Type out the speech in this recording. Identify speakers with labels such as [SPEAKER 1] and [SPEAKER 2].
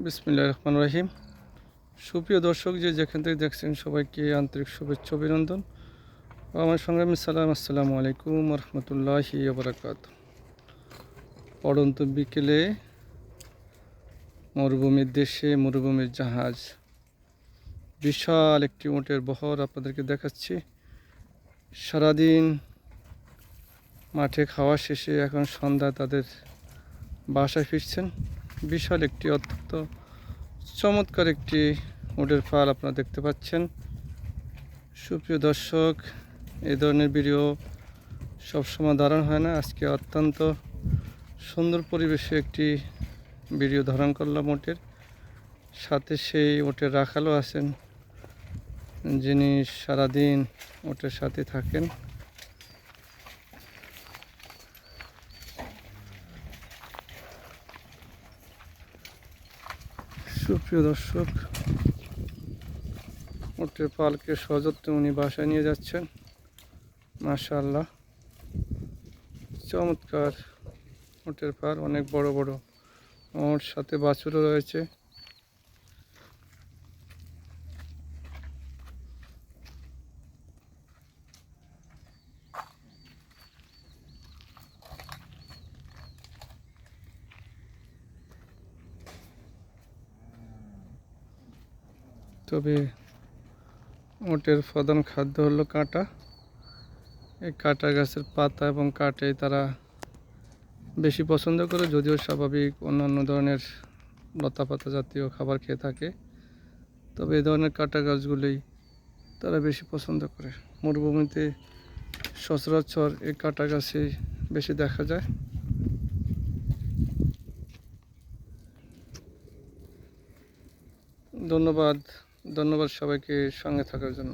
[SPEAKER 1] বিসমিল্লাহির রহমানির রহিম। সুপ্রিয় দর্শক, যেখান থেকে দেখছেন সবাইকে আন্তরিক শুভেচ্ছা অভিনন্দন ও আমার সংগ্রামী সালাম। আসসালামু আলাইকুম রহমতুল্লাহি ওয়া বারাকাতুহু। পড়ন্ত বিকেলে মরুভূমির দেশে মরুভূমির জাহাজ, বিশাল একটি উটের বহর আপনাদেরকে দেখাচ্ছি। সারাদিন মাঠে খাওয়া শেষে এখন সন্ধ্যা তাদের বাসায় ফিরছেন। বিশাল একটি অত্যন্ত চমৎকার একটি উটের ফাল আপনারা দেখতে পাচ্ছেন। সুপ্রিয় দর্শক, এই ধরনের ভিডিও সবসময় ধারণ হয় না। আজকে অত্যন্ত সুন্দর পরিবেশে একটি ভিডিও ধারণ করলাম উটের সাথে। সেই উটের রাখালও আছেন, যিনি সারাদিন উটের সাথে থাকেন। সুপ্রিয় দর্শক, উটের পালকে সযত্নে উনি বাসায় নিয়ে যাচ্ছেন। মাশাআল্লাহ, চমৎকার উটের পাল, অনেক বড় বড়। ওর সাথে বাছুরও রয়েছে। তবে উটের প্রধান খাদ্য হলো কাঁটা। এই কাঁটা গাছের পাতা এবং কাঠে তারা বেশি পছন্দ করে, যদিও স্বাভাবিক অন্যান্য ধরনের লতা পাতা জাতীয় খাবার খেয়ে থাকে। তবে এই ধরনের কাঁটা গাছগুলোই তারা বেশি পছন্দ করে। মরুভূমিতে সচরাচর এই কাঁটা গাছই বেশি দেখা যায়। ধন্যবাদ সবাইকে সঙ্গে থাকার জন্য।